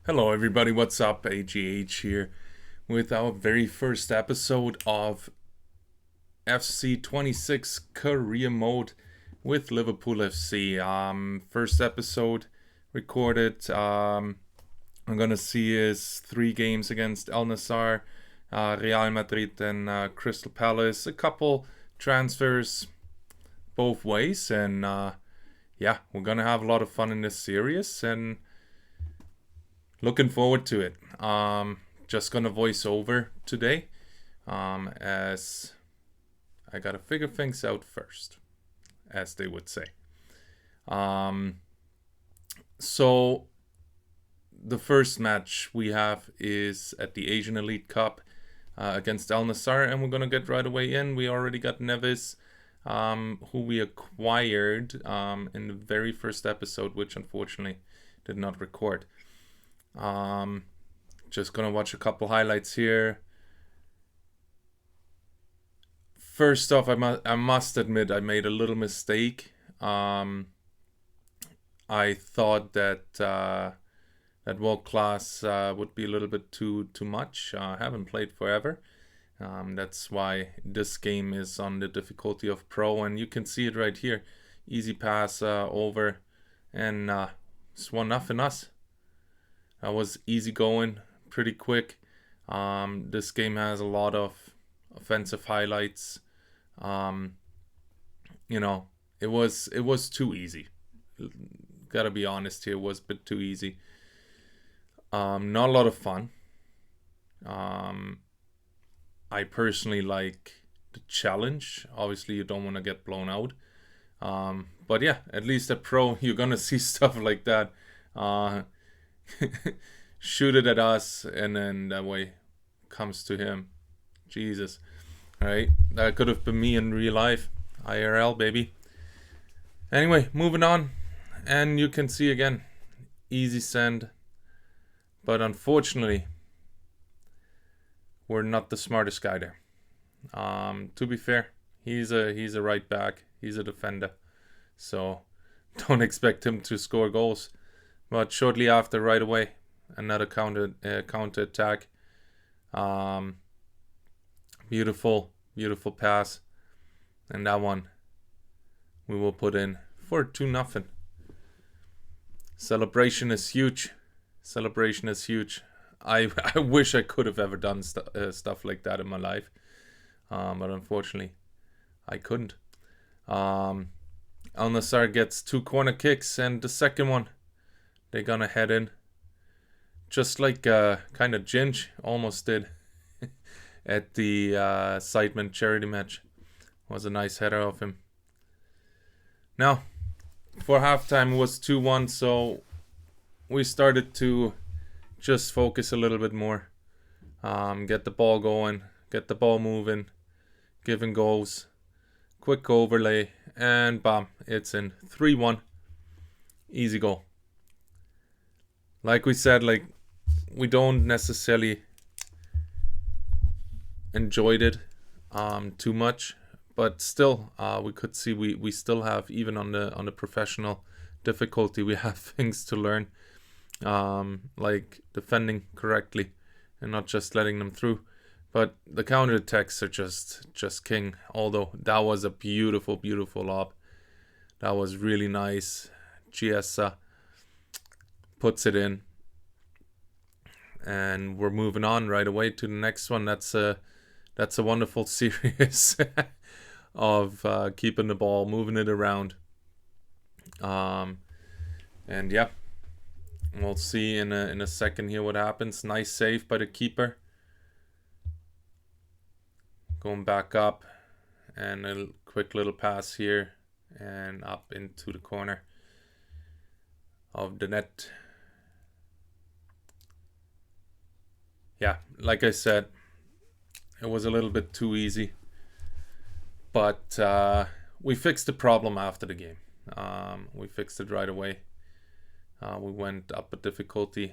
Hello, everybody. What's up? AGH here with our very first episode of FC26 Career Mode with Liverpool FC. First episode recorded. I'm gonna see is 3 games against El Nassr, Real Madrid, and Crystal Palace. A couple transfers both ways, and yeah, we're gonna have a lot of fun in this series and looking forward to it. Just gonna voice over today, as I gotta figure things out first, as they would say. So the first match we have is at the Asian Elite Cup against Al Nassr, and we're gonna get right away in. We already got Neves, who we acquired in the very first episode, which unfortunately did not record. Just gonna watch a couple highlights here. First off, I must admit I made a little mistake. I thought that that world class would be a little bit too much. I haven't played forever. That's why this game is on the difficulty of pro, and you can see it right here. Easy pass over, and it's 1-0 us. That was easy going, pretty quick. This game has a lot of offensive highlights. It was too easy. Gotta be honest here, it was a bit too easy. Not a lot of fun. I personally like the challenge. Obviously, you don't want to get blown out. But yeah, at least at pro, you're gonna see stuff like that. Shoot it at us, and then that way comes to him. Jesus. Alright, that could have been me in real life. IRL, baby. Anyway, moving on. And you can see again, easy send. But unfortunately, we're not the smartest guy there. To be fair, he's a right back. He's a defender. So don't expect him to score goals. But shortly after, right away, another counter attack. Beautiful pass, and that one we will put in for 2-0. Celebration is huge. I wish I could have ever done stuff like that in my life, but unfortunately, I couldn't. Al Nassr gets 2 corner kicks, and the second one, they're gonna head in. Just like kind of Ginge almost did at the Sidemen charity match. Was a nice header of him. Now, for halftime it was 2-1, so we started to just focus a little bit more. Get the ball going, get the ball moving, giving goals. Quick overlay, and bam, it's in. 3-1. Easy goal. Like we said, we don't necessarily enjoyed it too much, but still, we could see we still have, even on the professional difficulty, we have things to learn, like defending correctly and not just letting them through. But the counter attacks are just king. Although that was a beautiful lob, that was really nice. Chiesa puts it in, and we're moving on right away to the next one. That's a wonderful series of keeping the ball, moving it around, and yeah, we'll see in a second here what happens. Nice save by the keeper. Going back up, and a quick little pass here, and up into the corner of the net. Yeah, like I said, it was a little bit too easy, but we fixed the problem after the game. We fixed it right away. We went up a difficulty,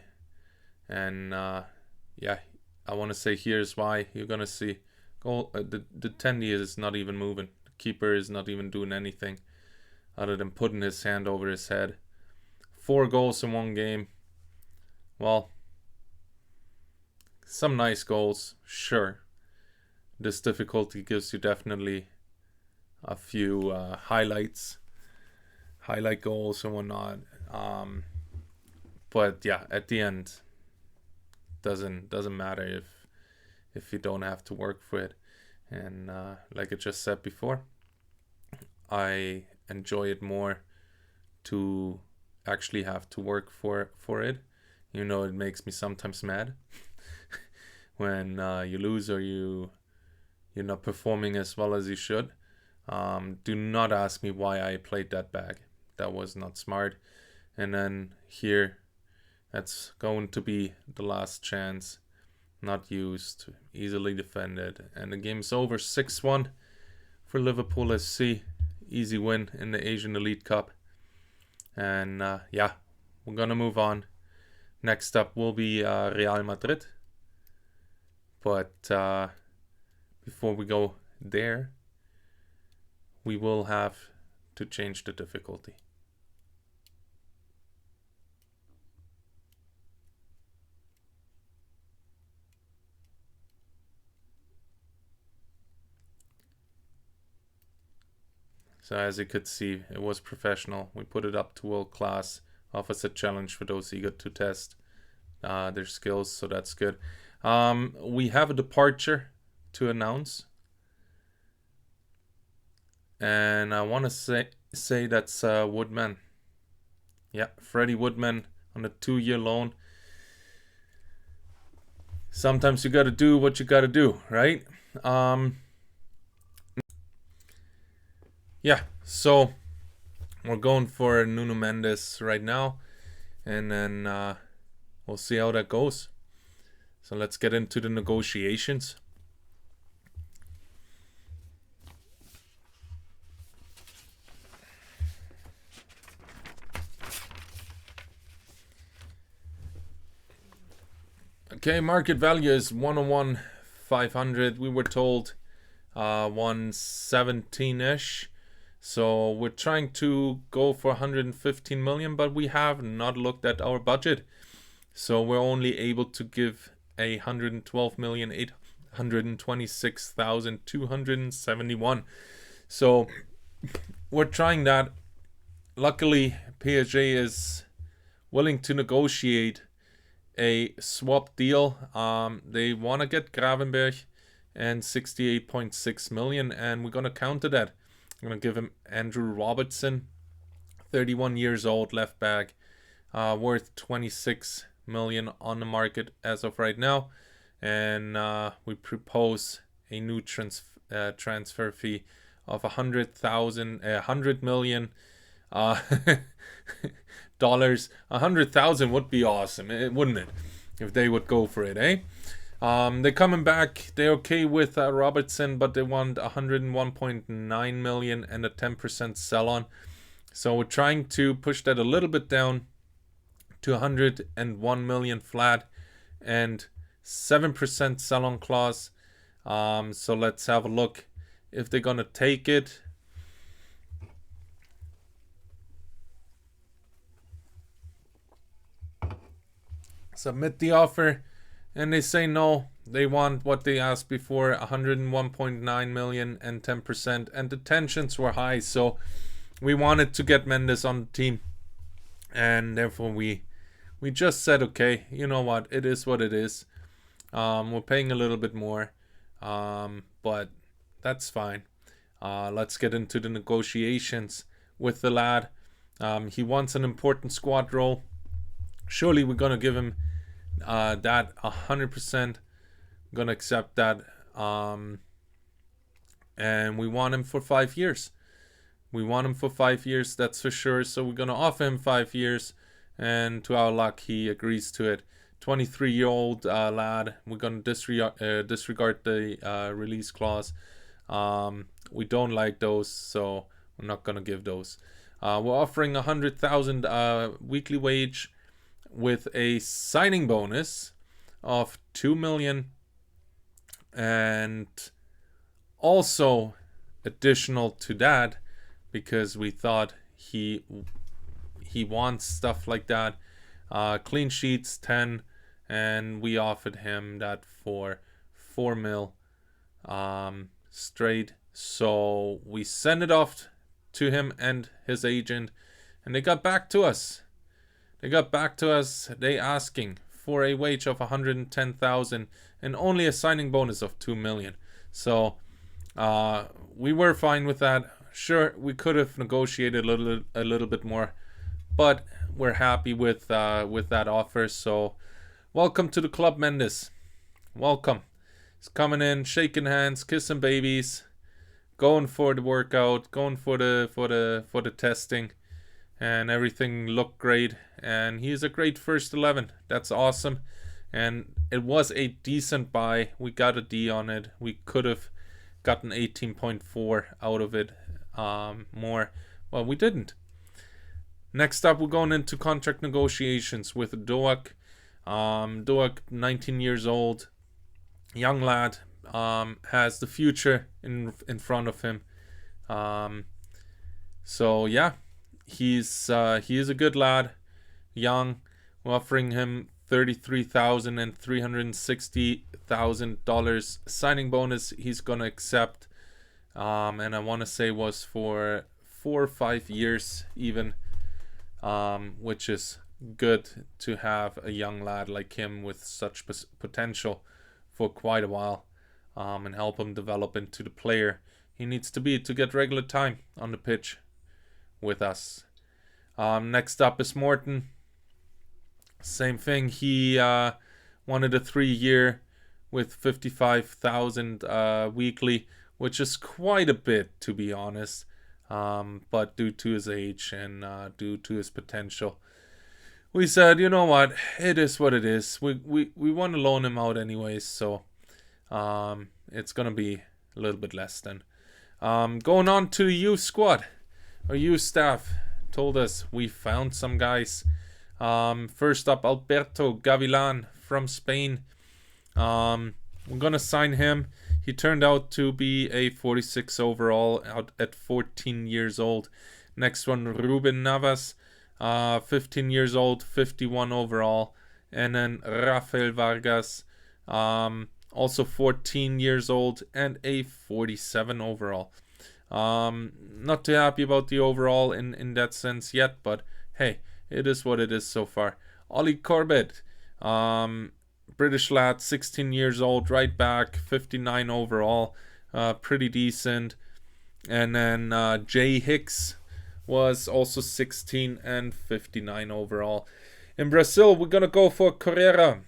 and yeah, I want to say here's why. You're gonna see goal. The tendy is not even moving. The keeper is not even doing anything other than putting his hand over his head. 4 goals in one game. Well, some nice goals, sure. This difficulty gives you definitely a few highlight goals and whatnot. But yeah, at the end, doesn't matter if you don't have to work for it. And like I just said before, I enjoy it more to actually have to work for it. You know, it makes me sometimes mad when you lose or you're not performing as well as you should. Do not ask me why I played that bag. That was not smart. And then here, that's going to be the last chance. Not used, easily defended. And the game's over. 6-1 for Liverpool SC. Easy win in the Asian Elite Cup. And yeah, we're going to move on. Next up will be Real Madrid. But before we go there, we will have to change the difficulty. So as you could see, it was professional. We put it up to world class. Offers a challenge for those eager to test their skills, so that's good. We have a departure to announce. And I want to say that's Woodman. Yeah, Freddie Woodman on a 2-year loan. Sometimes you got to do what you got to do, right? Yeah, so we're going for Nuno Mendes right now, and then we'll see how that goes. So let's get into the negotiations. Okay, market value is 101,500. We were told 117-ish. So we're trying to go for 115 million, but we have not looked at our budget. So we're only able to give 112,826,271. So we're trying that. Luckily, PSG is willing to negotiate a swap deal. They want to get Gravenberch and 68.6 million, and we're going to counter that. I'm going to give him Andrew Robertson, 31 years old, left back, worth 26 million on the market as of right now. And we propose a new transfer fee of $100 million dollars. 100,000 would be awesome, wouldn't it? If they would go for it, eh? They're coming back. They're okay with Robertson, but they want 101.9 million and a 10% sell-on. So we're trying to push that a little bit down to 101 million flat and 7% sell-on clause. So let's have a look if they're gonna take it. Submit the offer. And they say no, they want what they asked before, 101.9 million and 10%. And the tensions were high, so we wanted to get Mendes on the team. And therefore we just said, okay, you know what, it is what it is. We're paying a little bit more, but that's fine. Let's get into the negotiations with the lad. He wants an important squad role. Surely we're going to give him that 100%. Gonna accept that. And we want him for 5 years. That's for sure. So we're gonna offer him 5 years, and to our luck, he agrees to it. 23-year-old lad. We're gonna disregard the release clause. We don't like those, so we're not gonna give those. We're offering 100,000 weekly wage with a signing bonus of 2 million, and also additional to that, because we thought he wants stuff like that, clean sheets 10 and we offered him that for 4 mil straight. So we sent it off to him and his agent, and they got back to us. They asking for a wage of 110,000 and only a signing bonus of 2 million. So we were fine with that. Sure, we could have negotiated a little bit more, but we're happy with that offer. So welcome to the club, Mendes. Welcome. He's coming in, shaking hands, kissing babies, going for the workout, going for the testing, and everything looked great. And he's a great first 11. That's awesome. And it was a decent buy. We got a D on it. We could have gotten 18.4 out of it more. Well, we didn't. Next up, we're going into contract negotiations with Doak. Doak, 19 years old, young lad, has the future in front of him. So yeah, he is a good lad, young. We're offering him $33,000 and $360,000 signing bonus. He's gonna accept, and I want to say was for 4 or 5 years even, which is good to have a young lad like him with such potential for quite a while, and help him develop into the player he needs to be to get regular time on the pitch with us. Next up is Morton. Same thing. He wanted a 3-year with 55,000 weekly, which is quite a bit, to be honest. But due to his age and due to his potential, we said, you know what, it is what it is. We want to loan him out anyways, so it's gonna be a little bit less then. Going on to the youth squad. Our youth staff told us we found some guys. First up, Alberto Gavilan from Spain. We're gonna sign him. He turned out to be a 46 overall out at 14 years old. Next one, Ruben Navas, 15 years old, 51 overall. And then Rafael Vargas, also 14 years old and a 47 overall. Not too happy about the overall in that sense yet, but hey, it is what it is so far. Ollie Corbett, British lad, 16 years old, right back, 59 overall, pretty decent. And then Jay Hicks was also 16 and 59 overall. In Brazil, we're gonna go for Correa.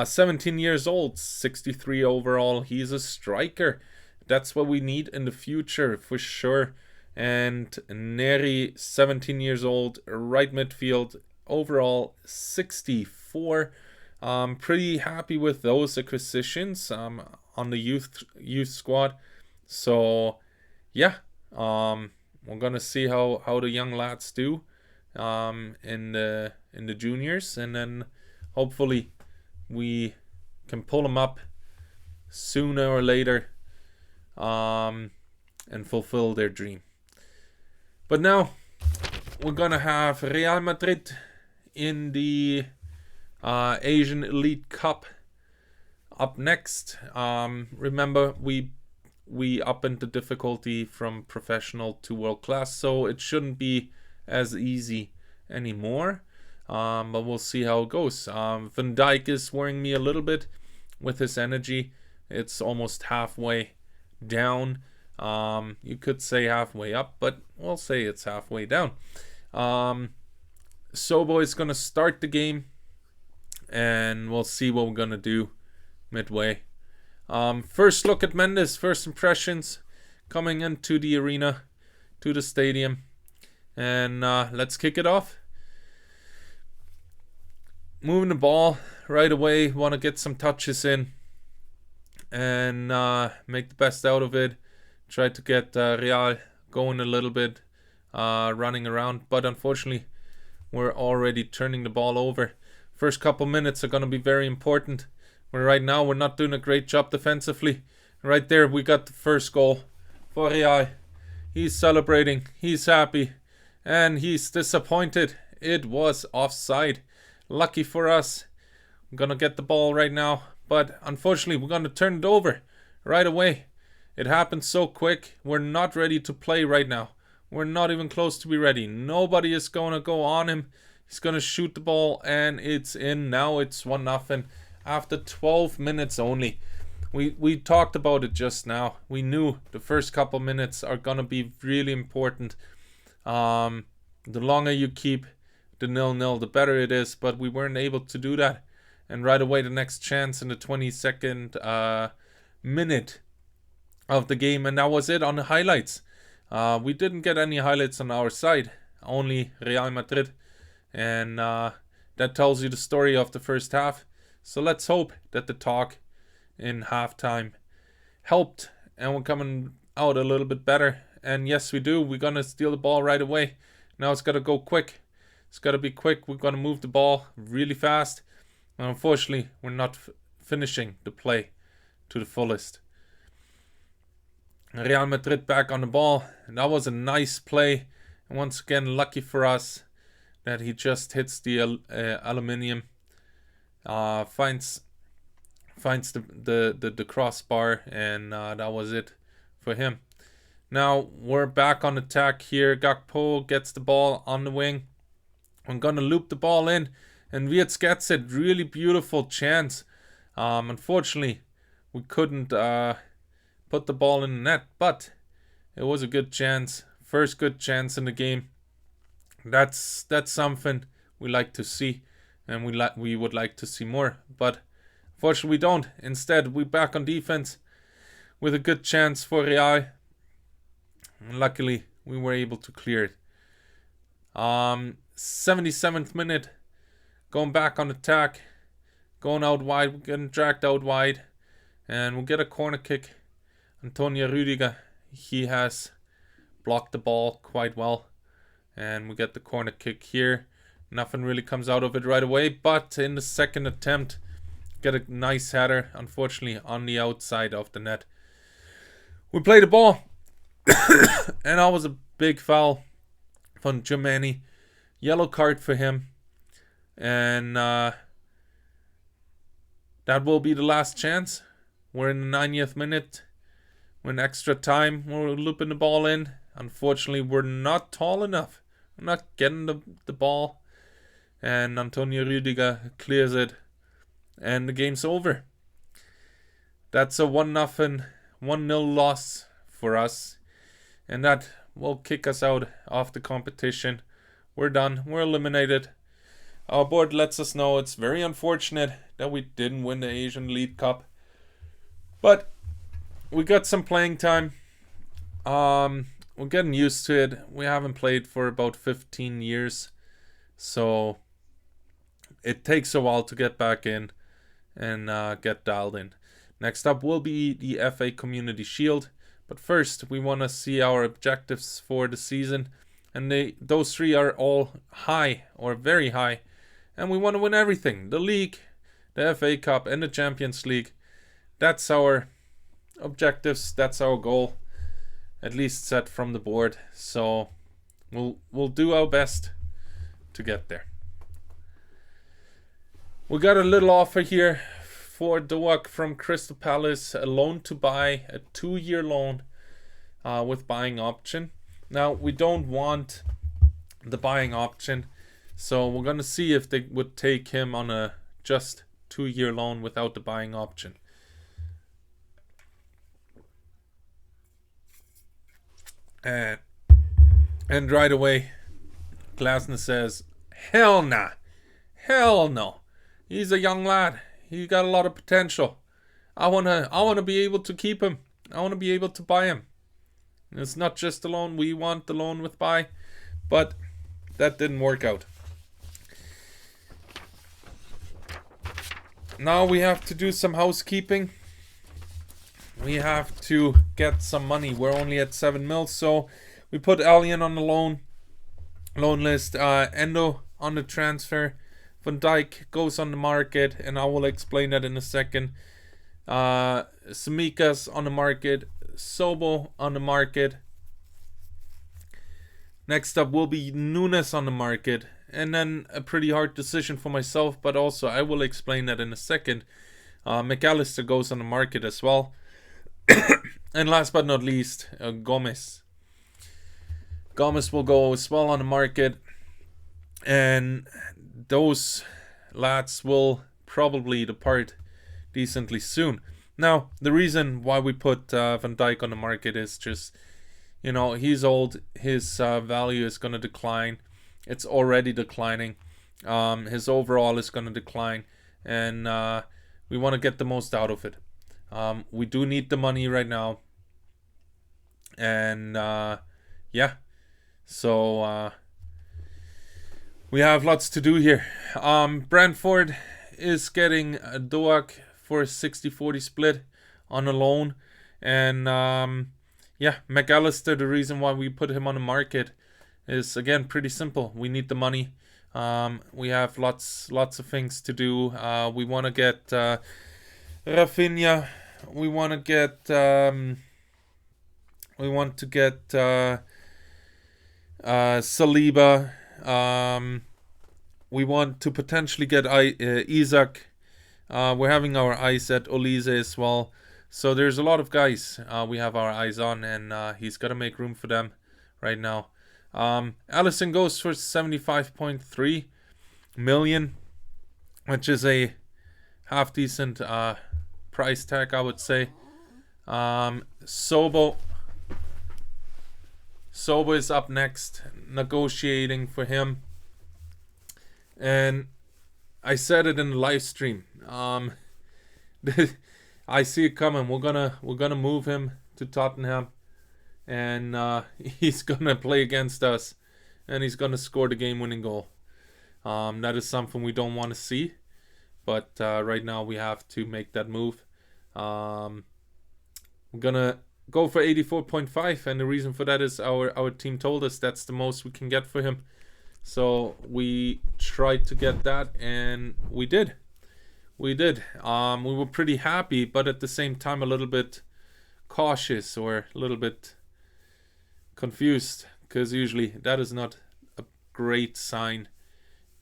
17 years old, 63 overall. He's a striker. That's what we need in the future for sure. And Neri, 17 years old, right midfield, overall 64. Pretty happy with those acquisitions on the youth squad. So yeah, we're gonna see how the young lads do in the juniors, and then hopefully we can pull them up sooner or later and fulfill their dream. But now we're gonna have Real Madrid in the Asian Elite Cup up next. Remember, we upped the difficulty from professional to world class, so it shouldn't be as easy anymore. But we'll see how it goes. Van Dijk is worrying me a little bit with his energy. It's almost halfway down. You could say halfway up, but we'll say it's halfway down. Sobo is going to start the game, and we'll see what we're going to do midway. First look at Mendes, first impressions coming into the arena, to the stadium, and let's kick it off. Moving the ball right away, want to get some touches in and make the best out of it. Try to get Real going a little bit, running around, but unfortunately we're already turning the ball over. First couple minutes are going to be very important. Right now we're not doing a great job defensively. Right there we got the first goal for Real. He's celebrating, he's happy, and he's disappointed it was offside. Lucky for us. I'm gonna get the ball right now, but unfortunately we're gonna turn it over right away. It happened so quick. We're not ready to play right now. We're not even close to be ready. Nobody is gonna go on him. He's gonna shoot the ball and it's in. Now it's 1-0 after 12 minutes only. We talked about it just now. We knew the first couple minutes are gonna be really important. The longer you keep the 0-0, the better it is. But we weren't able to do that. And right away, the next chance in the 22nd minute of the game, and that was it on the highlights. We didn't get any highlights on our side, only Real Madrid, and that tells you the story of the first half. So let's hope that the talk in halftime helped and we're coming out a little bit better. And yes, we do. We're gonna steal the ball right away. Now it's gotta go quick. It's gotta be quick. We're gonna move the ball really fast. And unfortunately, we're not finishing the play to the fullest. Real Madrid back on the ball. And that was a nice play. And once again, lucky for us that he just hits the aluminium. Finds the crossbar, and that was it for him. Now we're back on attack here. Gakpo gets the ball on the wing. I'm gonna loop the ball in, and Wirtz gets it. Really beautiful chance. Unfortunately, we couldn't put the ball in the net, but it was a good chance. First good chance in the game. That's something we like to see, and we would like to see more, but unfortunately we don't. Instead, we're back on defense with a good chance for Real. And luckily, we were able to clear it. 77th minute, going back on attack, going out wide, we're getting dragged out wide, and we'll get a corner kick. Antonio Rüdiger, he has blocked the ball quite well, and we get the corner kick here. Nothing really comes out of it right away, but in the second attempt, get a nice header, unfortunately on the outside of the net. We play the ball, and that was a big foul from Germany. Yellow card for him, and that will be the last chance. We're in the 90th minute. We're in extra time. We're looping the ball in. Unfortunately, we're not tall enough. We're not getting the ball, and Antonio Rüdiger clears it. And the game's over. That's a 1-0 loss for us. And that will kick us out of the competition. We're done. We're eliminated. Our board lets us know it's very unfortunate that we didn't win the Asian League Cup. But we got some playing time. We're getting used to it. We haven't played for about 15 years. So it takes a while to get back in and get dialed in. Next up will be the FA Community Shield, but first we want to see our objectives for the season, and those three are all high or very high, and we want to win everything: the league, the FA Cup, and the Champions League. That's our objectives. That's our goal, at least set from the board. So we'll do our best to get there. We got a little offer here for Doak from Crystal Palace, a loan to buy, a 2-year loan with buying option. Now, we don't want the buying option, so we're going to see if they would take him on a just 2-year loan without the buying option. And right away, Glasner says, hell nah, hell no. He's a young lad. He got a lot of potential. I wanna be able to keep him. I wanna be able to buy him. It's not just a loan. We want the loan with buy, but that didn't work out. Now we have to do some housekeeping. We have to get some money. We're only at 7 mil, so we put Alien on the loan list. Endo on the transfer. Van Dijk goes on the market, and I will explain that in a second. Samikas on the market. Sobo on the market. Next up will be Nunes on the market. and then a pretty hard decision for myself, but also I will explain that in a second. McAllister goes on the market as well. And last but not least, Gomez. Gomez will go as well on the market. And those lads will probably depart decently soon. Now, the reason why we put Van Dijk on the market is just, he's old. His value is going to decline. It's already declining. His overall is going to decline. And we want to get the most out of it. We do need the money right now. And yeah, so we have lots to do here. Brentford is getting a Doak for a 60-40 split on a loan. And yeah, McAllister, the reason why we put him on the market is, again, pretty simple. We need the money. We have lots of things to do. We want to get Rafinha. We want to get Saliba. We want to potentially get Isaac. We're having our eyes at Olise as well. So there's a lot of guys we have our eyes on, and he's got to make room for them right now. Alisson goes for 75.3 million, which is a half decent price tag, I would say. Sobo is up next, negotiating for him. And I said it in the live stream. I see it coming. We're gonna move him to Tottenham, and he's gonna play against us, and he's gonna score the game-winning goal. That is something we don't want to see, but right now we have to make that move. We're gonna go for 84.5, and the reason for that is our team told us that's the most we can get for him. So we tried to get that, and we did. We were pretty happy, but at the same time a little bit cautious or a little bit confused, because usually that is not a great sign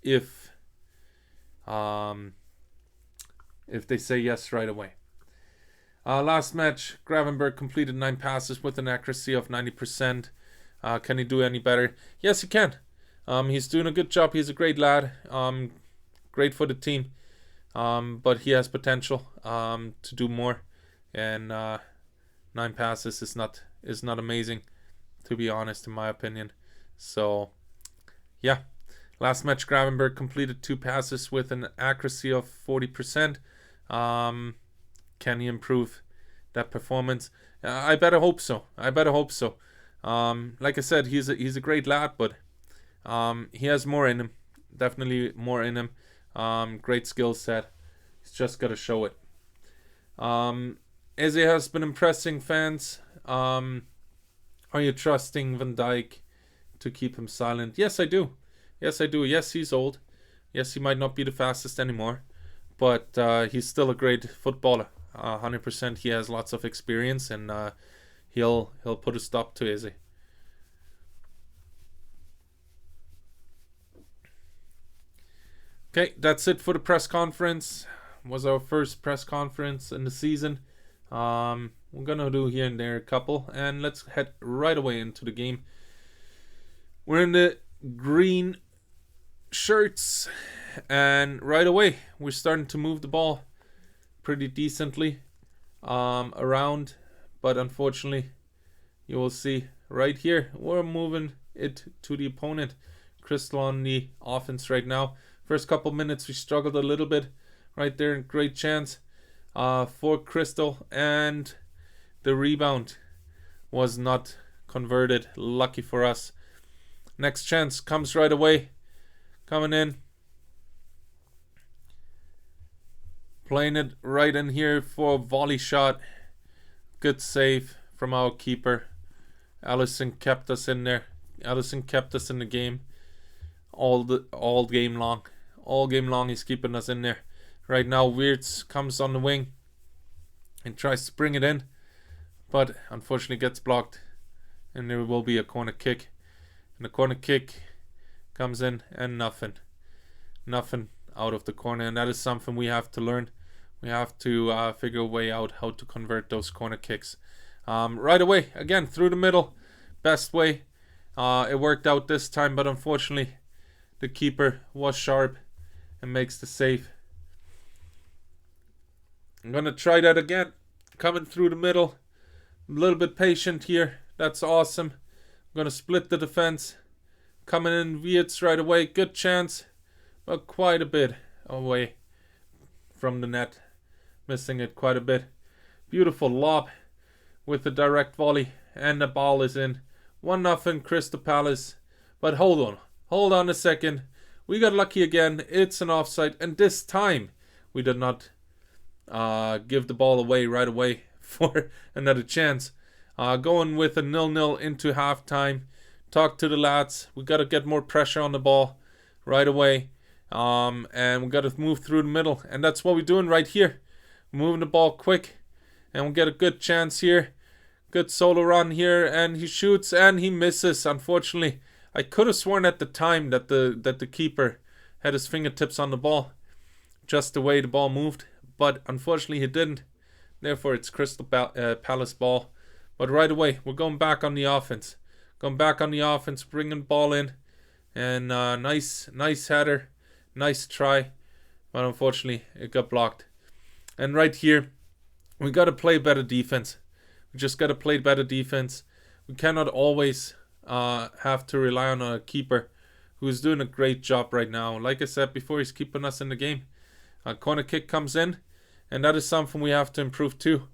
if they say yes right away. Last match, Gravenberch completed 9 passes with an accuracy of 90%. Can he do any better? Yes, he can. He's doing a good job. He's a great lad. Great for the team. But he has potential to do more. And 9 passes is not amazing, to be honest, in my opinion. So, yeah. Last match, Gravenberch completed 2 passes with an accuracy of 40%. Can he improve that performance? I better hope so. Like I said, he's a great lad, but he has more in him. Definitely more in him. Great skill set. He's just got to show it. Eze has been impressing fans. Are you trusting Van Dijk to keep him silent? Yes, I do. Yes, he's old. Yes, he might not be the fastest anymore, but he's still a great footballer. 100%. He has lots of experience, and he'll put a stop to Eze. Okay, that's it for the press conference. It was our first press conference in the season. We're gonna do here and there a couple, and let's head right away into the game. We're in the green shirts, and right away we're starting to move the ball pretty decently around, but unfortunately you will see right here we're moving it to the opponent. Crystal on the offense right now. First couple minutes we struggled a little bit right there. Great chance for Crystal, and the rebound was not converted. Lucky for us. Next chance comes right away. Coming in. Playing it right in here for a volley shot. Good save from our keeper. Alisson kept us in there. Alisson kept us in the game all game long. All game long he's keeping us in there. Right now Wirtz comes on the wing and tries to bring it in, but unfortunately gets blocked, and there will be a corner kick. And the corner kick comes in and nothing out of the corner, and that is something we have to learn. We have to figure a way out how to convert those corner kicks. Right away, again, through the middle, best way. It worked out this time, but unfortunately, the keeper was sharp and makes the save. I'm going to try that again. Coming through the middle. A little bit patient here. That's awesome. I'm going to split the defense. Coming in Wirtz right away. Good chance, but quite a bit away from the net. Missing it quite a bit. Beautiful lob with the direct volley, and the ball is in. 1-0 Crystal Palace. But hold on a second. We got lucky again. It's an offside, and this time we did not give the ball away right away for another chance. Going with a 0-0 into halftime. Talk to the lads. We got to get more pressure on the ball right away. And we got to move through the middle. And that's what we're doing right here. Moving the ball quick. And we get a good chance here. Good solo run here. And he shoots and he misses. Unfortunately, I could have sworn at the time that the keeper had his fingertips on the ball. Just the way the ball moved. But unfortunately he didn't. Therefore it's Crystal Palace ball. But right away we're going back on the offense. Bringing the ball in. And nice header. Nice try. But unfortunately it got blocked. And right here we got to play better defense. We just got to play better defense. We cannot always have to rely on a keeper who is doing a great job right now. Like I said before, he's keeping us in the game. A corner kick comes in, and that is something we have to improve too.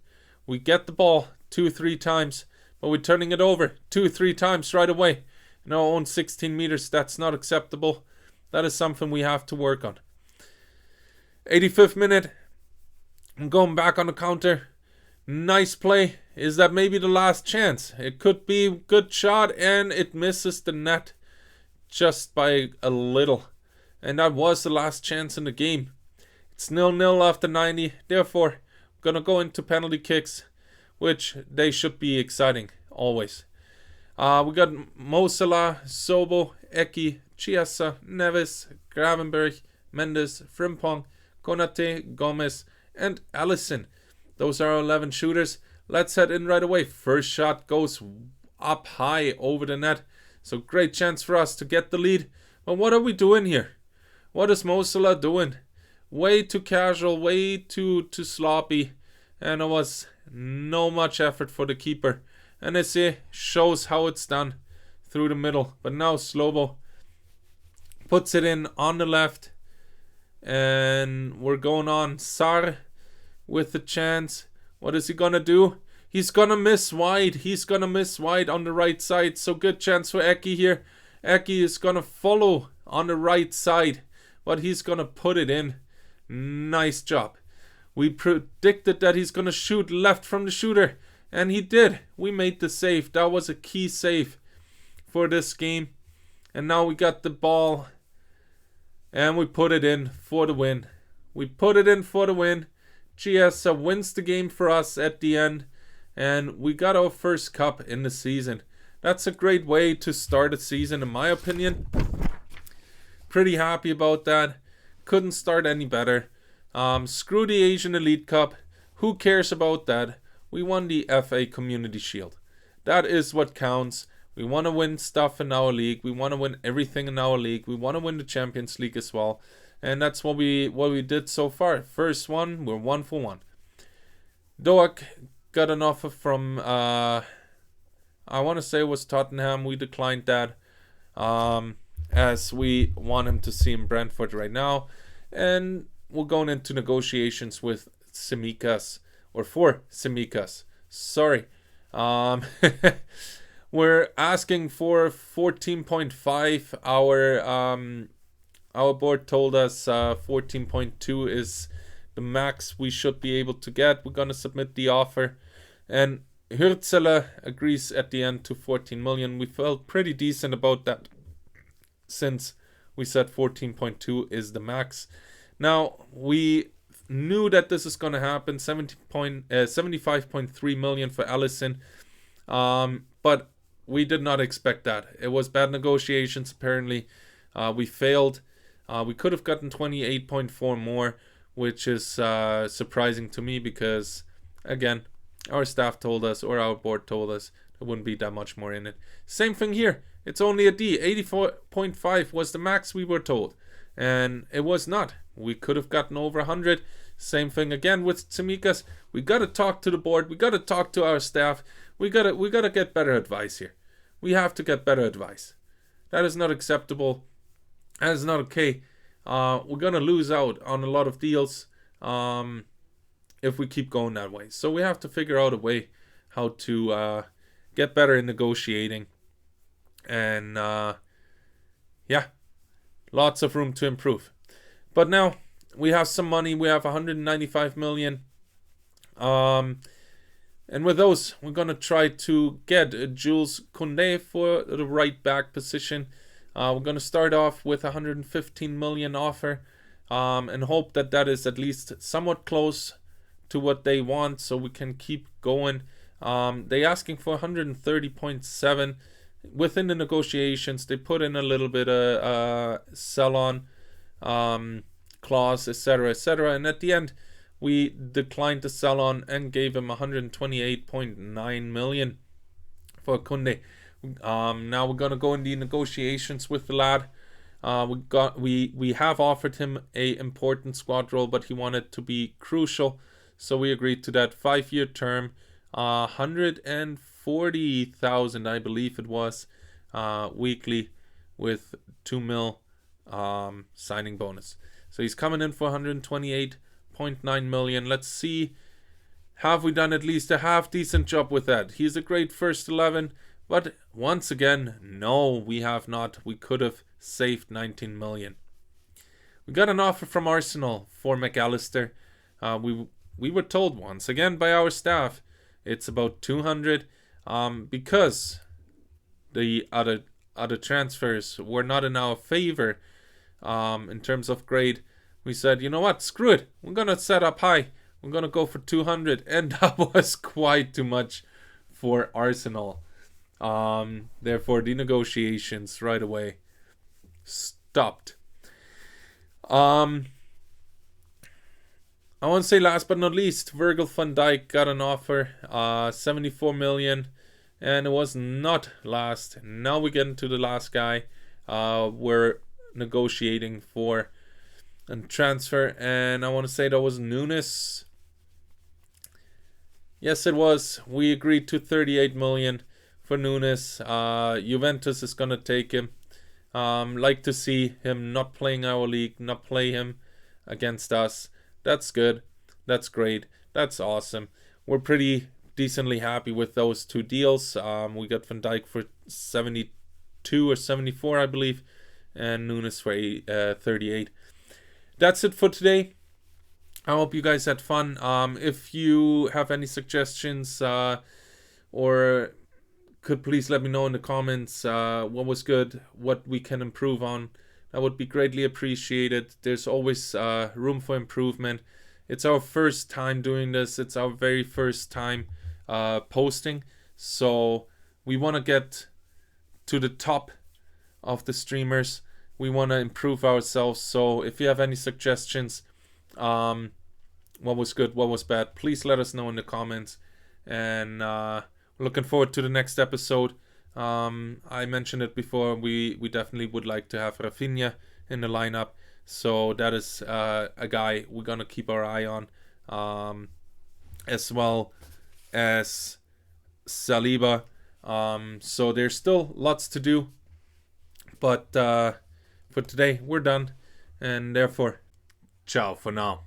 We get the ball 2-3 times, but we're turning it over 2-3 times right away in our own 16 meters. That's not acceptable. That is something we have to work on. 85th minute. I'm going back on the counter. Nice play. Is that maybe the last chance? It could be. Good shot, and it misses the net just by a little. And that was the last chance in the game. It's 0-0 after 90. Therefore, we're going to go into penalty kicks, which they should be exciting, always. We got Mo Salah, Sobo, Eki, Chiesa, Neves, Gravenberg, Mendes, Frimpong, Konate, Gomez, and Alisson. Those are our 11 shooters. Let's head in right away. First shot goes up high over the net. So great chance for us to get the lead. But what are we doing here? What is Mo Salah doing? Way too casual, way too sloppy. And it was no much effort for the keeper. And I say shows how it's done through the middle. But now Slobo puts it in on the left. And we're going on. Sar with the chance. What is he going to do? He's going to miss wide. He's going to miss wide on the right side. So good chance for Eki here. Eki is going to follow on the right side. But he's going to put it in. Nice job. We predicted that he's going to shoot left from the shooter. And he did. We made the save. That was a key save for this game. And now we got the ball. And we put it in for the win. Chiesa wins the game for us at the end. And we got our first cup in the season. That's a great way to start a season, in my opinion. Pretty happy about that. Couldn't start any better. Screw the Asian Elite Cup. Who cares about that? We won the FA Community Shield. That is what counts. We want to win stuff in our league. We want to win everything in our league. We want to win the Champions League as well. And that's what we did so far. First one, we're 1 for 1. Doak got an offer from, I want to say it was Tottenham. We declined that. As we want him to see in Brentford right now. And we're going into negotiations with Tsimikas. Or for Tsimikas. Sorry. We're asking for 14.5. Our board told us 14.2 is the max we should be able to get. We're going to submit the offer. And Hürzeler agrees at the end to 14 million. We felt pretty decent about that, since we said 14.2 is the max. Now, we knew that this is going to happen. 75.3 million for Alisson. But we did not expect that. It was bad negotiations, apparently. We failed. We could have gotten 28.4 more, which is surprising to me because, again, our staff told us, or our board told us, there wouldn't be that much more in it. Same thing here. It's only a D. 84.5 was the max we were told, and it was not. We could have gotten over 100. Same thing again with Tsimikas. We got to talk to the board. We got to talk to our staff. We got to get better advice here. We have to get better advice. That is not acceptable. That is not okay. We're going to lose out on a lot of deals if we keep going that way. So we have to figure out a way how to get better in negotiating. And yeah, lots of room to improve. But now we have some money. We have 195 million. And with those, we're going to try to get Jules Koundé for the right back position. We're going to start off with 115 million offer and hope that that is at least somewhat close to what they want so we can keep going. They're asking for 130.7. Within the negotiations, they put in a little bit of sell-on clause, etc., etc. And at the end, we declined the sell-on and gave him 128.9 million for Koundé. Now we're gonna go in the negotiations with the lad. We have offered him a important squad role, but he wanted to be crucial, so we agreed to that 5-year term, 140,000, I believe it was, weekly, with 2 mil signing bonus. So he's coming in for 128.9 million. Let's see, have we done at least a half decent job with that? He's a great first 11. But once again, no, we have not. We could have saved 19 million. We got an offer from Arsenal for McAllister. We were told once again by our staff it's about 200 because the other transfers were not in our favor in terms of grade. We said, you know what, screw it. We're going to set up high. We're going to go for 200. And that was quite too much for Arsenal. Therefore, the negotiations right away stopped. I want to say last but not least, Virgil van Dijk got an offer, 74 million, and it was not last. Now we get into the last guy. We're negotiating for a transfer, and I want to say that was Nunes. Yes, it was. We agreed to 38 million. For Nunes. Juventus is going to take him. Like to see him not playing our league, not play him against us. That's good. That's great. That's awesome. We're pretty decently happy with those two deals. We got Van Dijk for 72 or 74, I believe, and Nunes for 38. That's it for today. I hope you guys had fun. If you have any suggestions or could please let me know in the comments what was good, what we can improve on. That would be greatly appreciated. There's always room for improvement. It's our first time doing this. It's our very first time posting. So we want to get to the top of the streamers. We want to improve ourselves. So if you have any suggestions, what was good, what was bad, please let us know in the comments. And looking forward to the next episode. I mentioned it before. We definitely would like to have Rafinha in the lineup. So that is a guy we're going to keep our eye on. As well as Saliba. So there's still lots to do. But for today, we're done. And therefore, ciao for now.